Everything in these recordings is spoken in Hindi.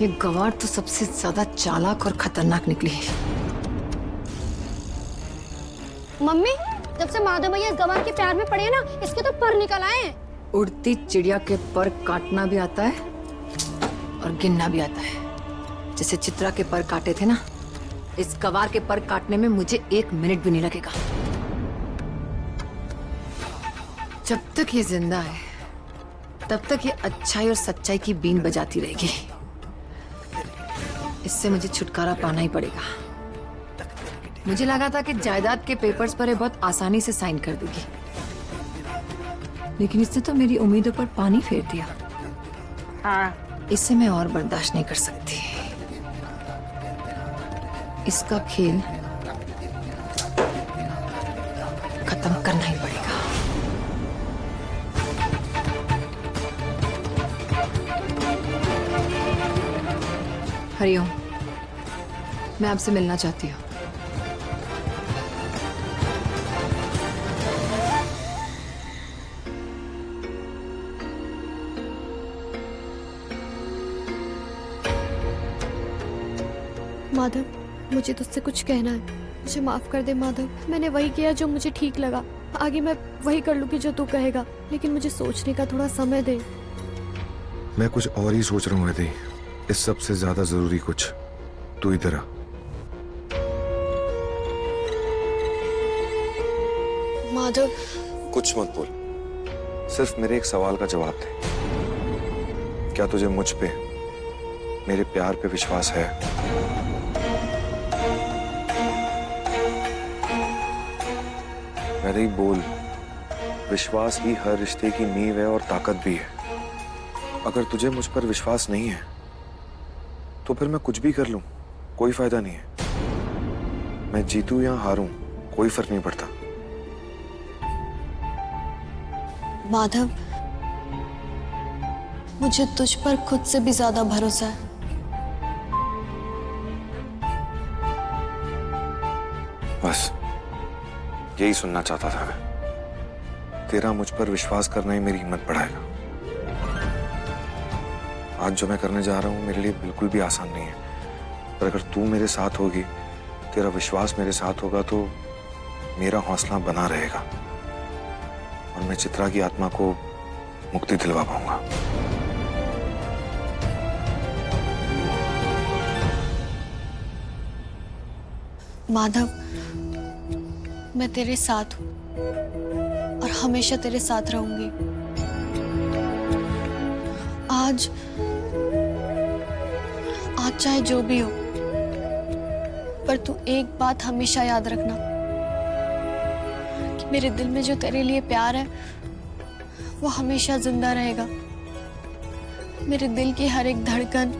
ये गवार तो सबसे ज्यादा चालाक और खतरनाक निकली। मम्मी, जब से माधव भैया इस गवार के प्यार में पड़े हैं ना, इसके तो पर निकल आए हैं। उड़ती चिड़िया के पर काटना भी आता है और गिनना भी आता है। जैसे चित्रा के पर काटे थे ना, इस गवार के पर काटने में मुझे 1 मिनट भी नहीं लगेगा। जब तक ये जिंदा है तब तक ये अच्छाई और सच्चाई की बीन बजाती रहेगी। इससे मुझे छुटकारा पाना ही पड़ेगा। मुझे लगा था कि जायदाद के पेपर्स पर ये बहुत आसानी से साइन कर देगी, लेकिन इसने तो मेरी उम्मीदों पर पानी फेर दिया। हाँ, इससे मैं और बर्दाश्त नहीं कर सकती। इसका खेल खत्म करना ही पड़ेगा। हरिओम, मैं आपसे मिलना चाहती हूँ। माधव, मुझे तुझसे कुछ कहना है। मुझे माफ कर दे माधव। मैंने वही किया जो मुझे ठीक लगा। आगे मैं वही कर लूंगी जो तू कहेगा, लेकिन मुझे सोचने का थोड़ा समय दे। मैं कुछ और ही सोच रहा हूँ वैदेही। इस सबसे ज्यादा जरूरी कुछ। तू इधर आ। माधव, कुछ मत बोल, सिर्फ मेरे एक सवाल का जवाब दे। क्या तुझे मुझ पे, मेरे प्यार पे विश्वास है? वैदेही बोल। विश्वास ही हर रिश्ते की नींव है और ताकत भी है। अगर तुझे मुझ पर विश्वास नहीं है तो फिर मैं कुछ भी कर लूं, कोई फायदा नहीं है। मैं जीतूं या हारूं, कोई फर्क नहीं पड़ता। माधव, मुझे तुझ पर खुद से भी ज्यादा भरोसा है। बस यही सुनना चाहता था मैं। तेरा मुझ पर विश्वास करना ही मेरी हिम्मत बढ़ाएगा। आज जो मैं करने जा रहा हूं मेरे लिए बिल्कुल भी आसान नहीं है, पर अगर तू मेरे साथ होगी, तेरा विश्वास मेरे साथ होगा, तो मेरा हौसला बना रहेगा और मैं चित्रा की आत्मा को मुक्ति दिलवा पाऊंगा। माधव, मैं तेरे साथ हूं और हमेशा तेरे साथ रहूंगी। आज चाहे जो भी हो, पर तू एक बात हमेशा याद रखना कि मेरे दिल में जो तेरे लिए प्यार है वो हमेशा जिंदा रहेगा। मेरे दिल की हर एक धड़कन,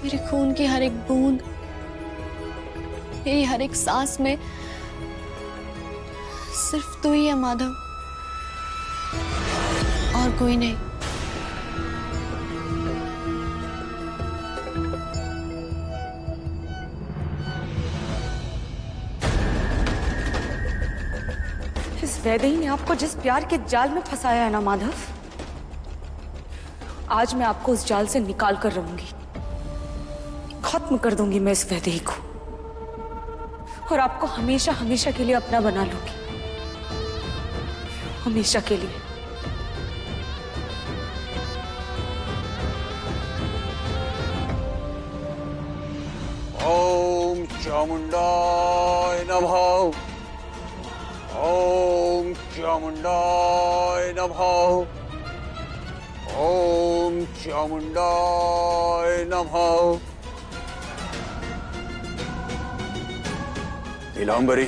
मेरे खून की हर एक बूंद, मेरी हर एक सांस में सिर्फ तू ही है माधव, और कोई नहीं। इस वैदेही ने आपको जिस प्यार के जाल में फंसाया है ना माधव, आज मैं आपको उस जाल से निकाल कर रहूंगी। खत्म कर दूंगी मैं इस वैदेही को और आपको हमेशा हमेशा के लिए अपना बना लूंगी। हमेशा के लिए। ओम चामुंडाय नमः। ओम चामुंडाय नमः। ओम चामुंडाय नमः। नीलांबरी,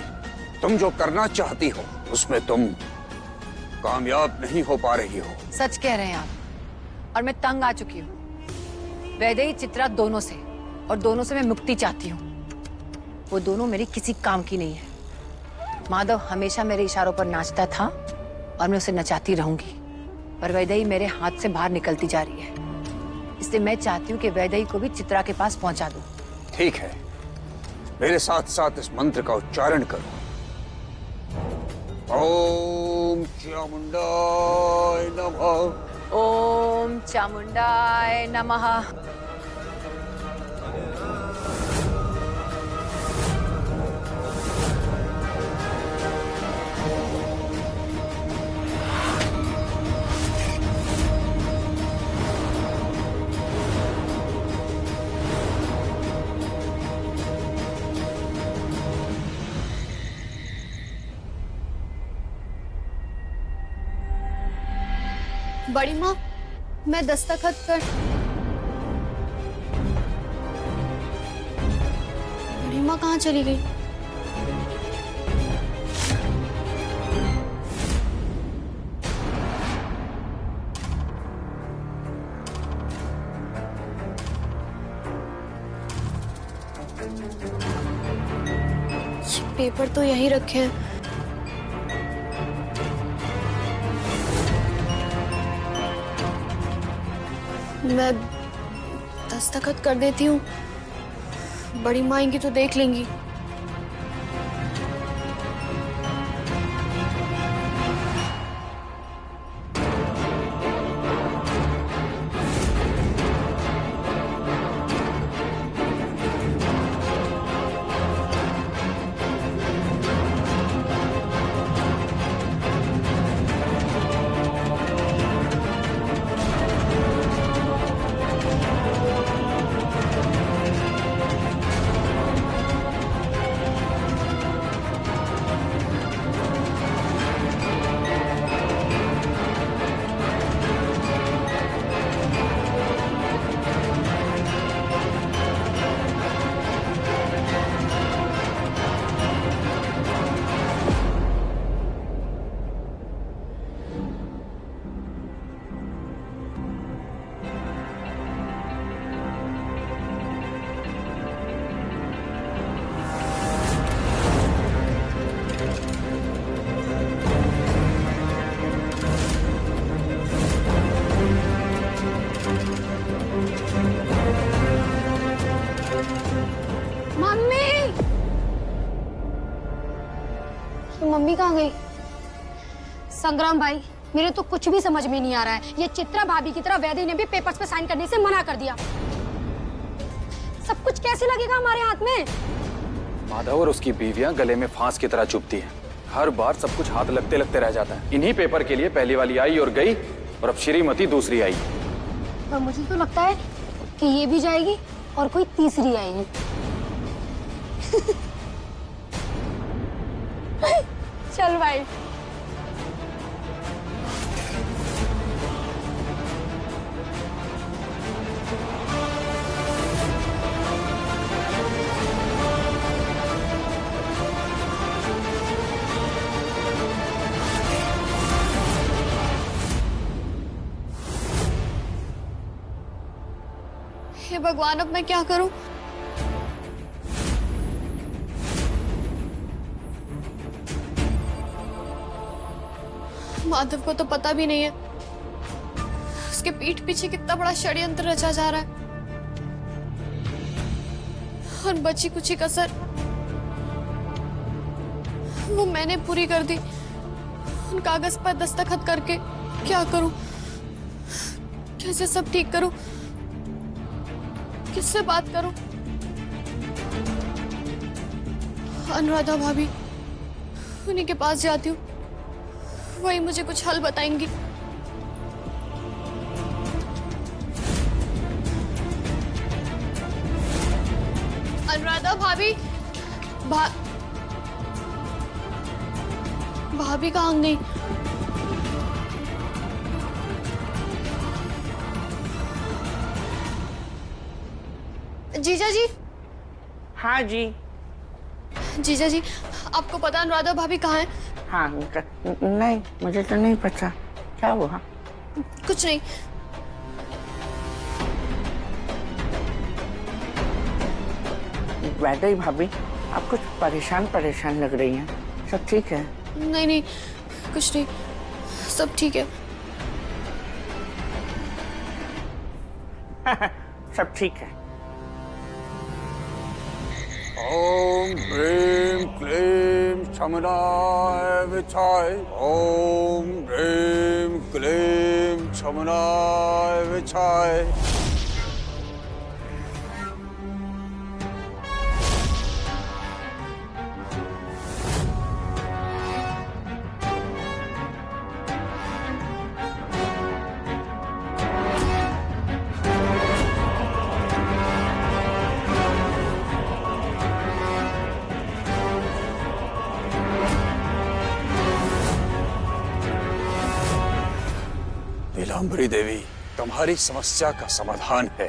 तुम जो करना चाहती हो उसमें तुम कामयाब नहीं हो पा रही हो। सच कह रहे हैं आप, और मैं तंग आ चुकी हूँ वैदेही चित्रा दोनों से, और दोनों से मैं मुक्ति चाहती हूँ। वो दोनों मेरी किसी काम की नहीं है। माधव हमेशा मेरे इशारों पर नाचता था और मैं उसे नचाती रहूंगी, पर वैदेही मेरे हाथ से बाहर निकलती जा रही है। इसलिए मैं चाहती हूँ कि वैदेही को भी चित्रा के पास पहुंचा दूं। ठीक है, मेरे साथ साथ इस मंत्र का उच्चारण करो। ओम चामुंडाय नमः। ओम चामुंडाय नमः। बड़ी माँ, मैं दस्तखत कर। बड़ी माँ कहाँ चली गई? ये पेपर तो यहीं रखे हैं। मैं दस्तखत कर देती हूँ, बड़ी माँ आएंगी तो देख लेंगी। मम्मी कहाँ गई? संग्राम भाई, मेरे तो कुछ भी समझ में नहीं आ रहा है। ये चित्रा भाभी की तरह वैदेही ने भी पेपर्स पे साइन करने से मना कर दिया। सब कुछ कैसे लगेगा हमारे हाथ में? माधव और उसकी बीवियां गले में फांस की तरह चुभती हैं। हर बार सब कुछ हाथ लगते लगते रह जाता है। इन्हीं पेपर के लिए पहली वाली आई और गई, और अब श्रीमती दूसरी आई। पर मुझे तो लगता है कि ये भी जाएगी और कोई तीसरी आएगी। चल भाई। हे भगवान, अब मैं क्या करूं? माधव को तो पता भी नहीं है उसके पीठ पीछे कितना बड़ा षड्यंत्र रचा जा रहा है, और बची कुछ कसर वो मैंने पूरी कर दी। उन कागज पर दस्तखत करके क्या करूं? कैसे सब ठीक करूं? किससे बात करूं? अनुराधा भाभी, उन्हीं के पास जाती हूँ, वही मुझे कुछ हल बताएंगी। अनुराधा भाभी, भाभी कहाँ गई? जीजा जी। हाँ जी। जीजा जी, आपको पता अनुराधा भाभी कहाँ है? हाँ, नहीं, मुझे तो नहीं पता। क्या हुआ? कुछ नहीं। वैदेही भाभी, आप कुछ परेशान लग रही हैं। सब ठीक है? नहीं नहीं, कुछ नहीं, सब ठीक है। सब ठीक है। ओम ह्रीं क्लीं शमनाय विचाय। ओम ह्रीं क्लीं शमनाय विचाय। नीलांबरी देवी, तुम्हारी समस्या का समाधान है।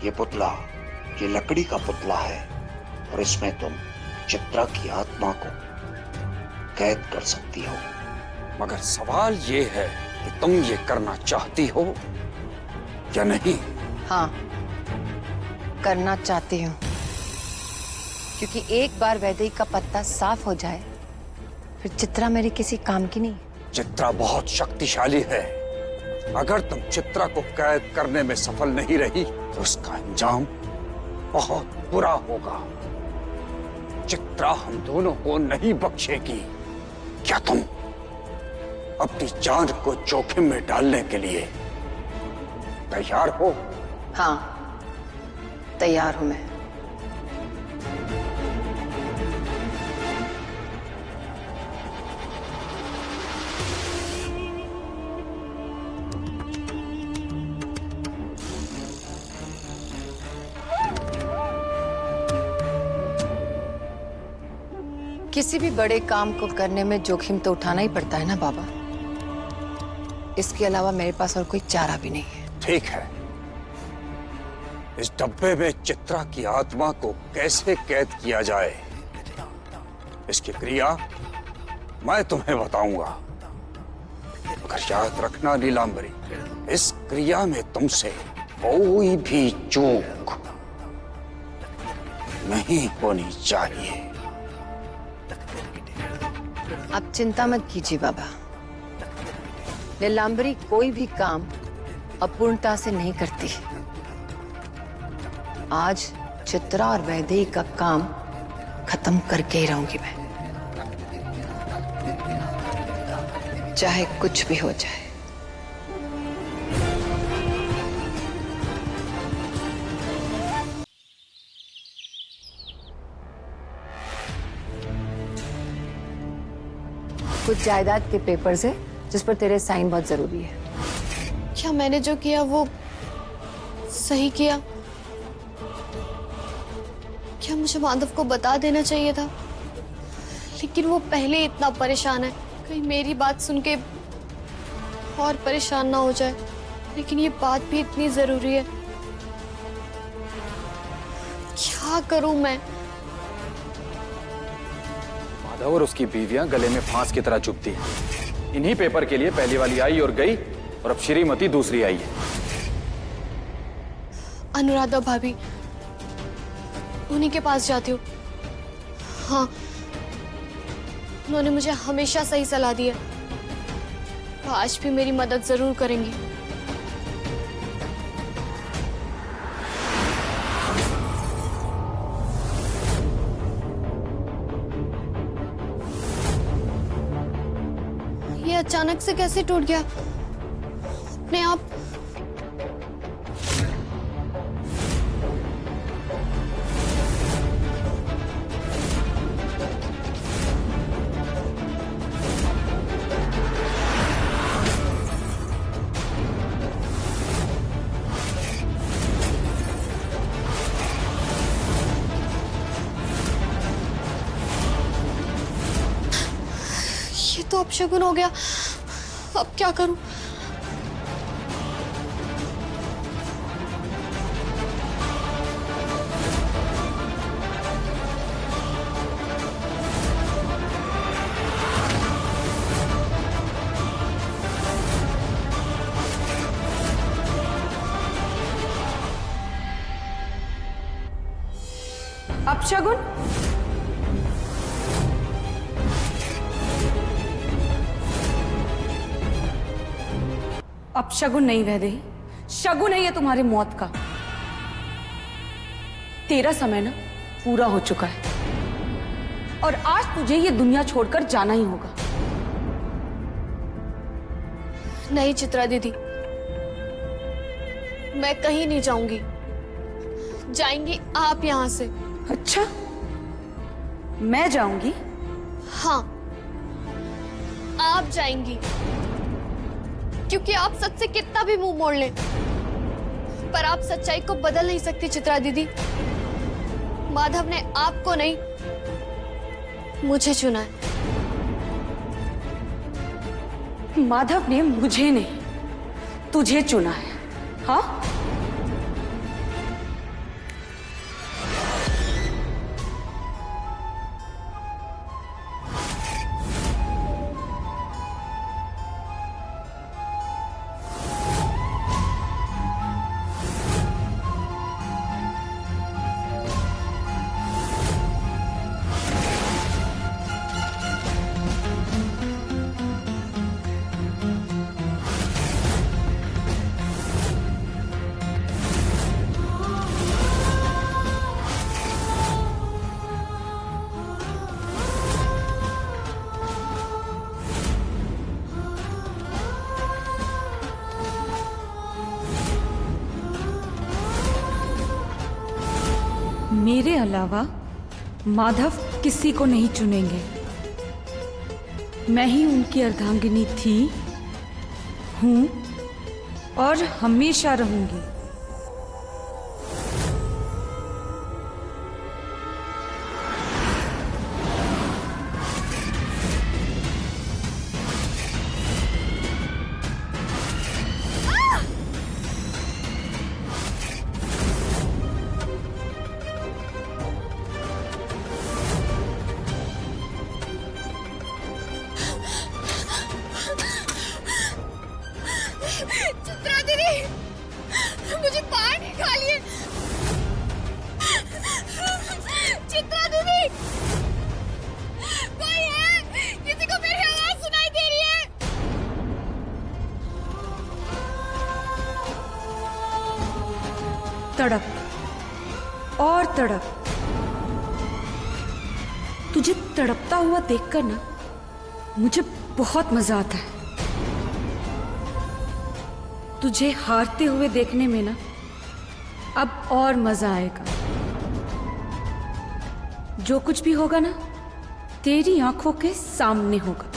ये पुतला, ये लकड़ी का पुतला है और इसमें तुम चित्रा की आत्मा को कैद कर सकती हो। मगर सवाल ये है कि तुम ये करना चाहती हो या नहीं? हाँ, करना चाहती हूँ, क्योंकि एक बार वैदेही का पत्ता साफ हो जाए फिर चित्रा मेरी किसी काम की नहीं। चित्रा बहुत शक्तिशाली है। अगर तुम चित्रा को कैद करने में सफल नहीं रही तो उसका अंजाम बहुत बुरा होगा। चित्रा हम दोनों को नहीं बख्शेगी। क्या तुम अपनी जान को जोखिम में डालने के लिए तैयार हो? हाँ, तैयार हूं मैं। किसी भी बड़े काम को करने में जोखिम तो उठाना ही पड़ता है ना बाबा। इसके अलावा मेरे पास और कोई चारा भी नहीं है। ठीक है, इस डब्बे में चित्रा की आत्मा को कैसे कैद किया जाए, इसकी क्रिया मैं तुम्हें बताऊंगा। मगर याद रखना नीलांबरी, इस क्रिया में तुमसे कोई भी चूक नहीं होनी चाहिए। आप चिंता मत कीजिए बाबा, नीलांबरी कोई भी काम अपूर्णता से नहीं करती। आज चित्रा और वैदेही का काम खत्म करके ही रहूंगी मैं, चाहे कुछ भी हो जाए। कुछ जायदाद के पेपर्स है जिस पर तेरे साइन बहुत जरूरी है। क्या मैंने जो किया वो सही किया? क्या मुझे माधव को बता देना चाहिए था? लेकिन वो पहले इतना परेशान है, कहीं मेरी बात सुन के और परेशान ना हो जाए। लेकिन ये बात भी इतनी जरूरी है, क्या करूं मैं? माधव और उसकी बीवियां गले में फांस की तरह चुभती हैं। इन्हीं पेपर के लिए पहली वाली आई और गई, और अब श्रीमती दूसरी आई है। अनुराधा भाभी, उन्हीं के पास जाती हूँ। हाँ, उन्होंने मुझे हमेशा सही सलाह दी है। वो आज भी मेरी मदद जरूर करेंगी। ये अचानक से कैसे टूट गया अपने आप? ये तो अपशगुन हो गया। अब क्या करूं? अपशगुन? अपशगुन नहीं वैदेही, शगुन है ये तुम्हारी मौत का। तेरा समय ना पूरा हो चुका है और आज तुझे ये दुनिया छोड़कर जाना ही होगा। नहीं चित्रा दीदी, मैं कहीं नहीं जाऊंगी। जाएंगी आप यहां से। अच्छा, मैं जाऊंगी? हाँ, आप जाएंगी, क्योंकि आप सच से कितना भी मुंह मोड़ लें, पर आप सच्चाई को बदल नहीं सकती चित्रा दीदी। माधव ने आपको नहीं, मुझे चुना है। माधव ने मुझे नहीं, तुझे चुना है। हाँ, मेरे अलावा माधव किसी को नहीं चुनेंगे। मैं ही उनकी अर्धांगिनी थी, हूं और हमेशा रहूंगी। चित्रा दीदी, मुझे बाहर निकालिए। चित्रा दीदी, कोई है? किसी को मेरी आवाज सुनाई दे रही है? तड़प और तड़प। तुझे तड़पता हुआ देखकर ना मुझे बहुत मजा आता है। तुझे हारते हुए देखने में ना अब और मजा आएगा। जो कुछ भी होगा ना तेरी आंखों के सामने होगा,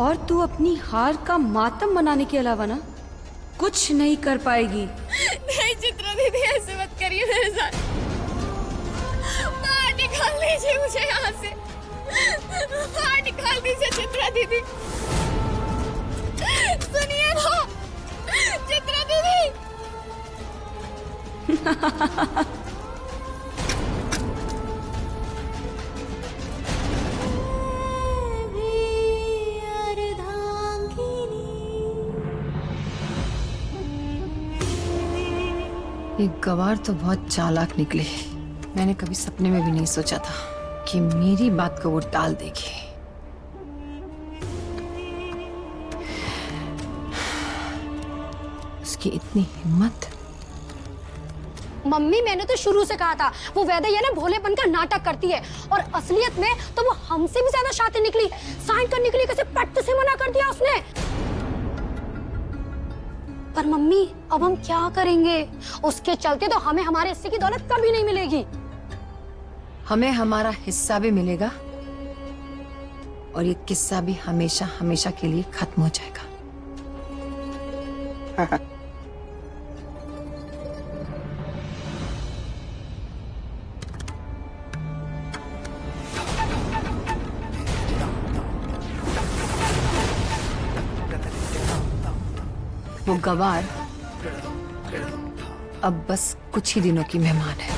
और तू अपनी हार का मातम मनाने के अलावा ना कुछ नहीं कर पाएगी। नहीं चित्रा दीदी, ऐसे मत करिए मेरे साथ। बाहर निकाल दीजिए मुझे यहाँ से। बाहर निकाल दीजिए चित्रा दीदी। सुनिए ना चित्रा दीदी। ये गवार तो बहुत चालाक निकले। मैंने कभी सपने में भी नहीं सोचा था कि मेरी बात को वो टाल देगी। उसकी इतनी हिम्मत। मम्मी, मैंने तो शुरू से कहा था वो वैदेही है ना, भोलेपन का नाटक करती है, और असलियत में तो वो हमसे भी ज्यादा शातिर निकली। साइन करने के लिए कैसे पट्ट से मना कर दिया उसने। पर मम्मी, अब हम क्या करेंगे? उसके चलते तो हमें हमारे हिस्से की दौलत कभी नहीं मिलेगी। हमें हमारा हिस्सा भी मिलेगा और ये किस्सा भी हमेशा हमेशा के लिए खत्म हो जाएगा। वो गवार अब बस कुछ ही दिनों की मेहमान है।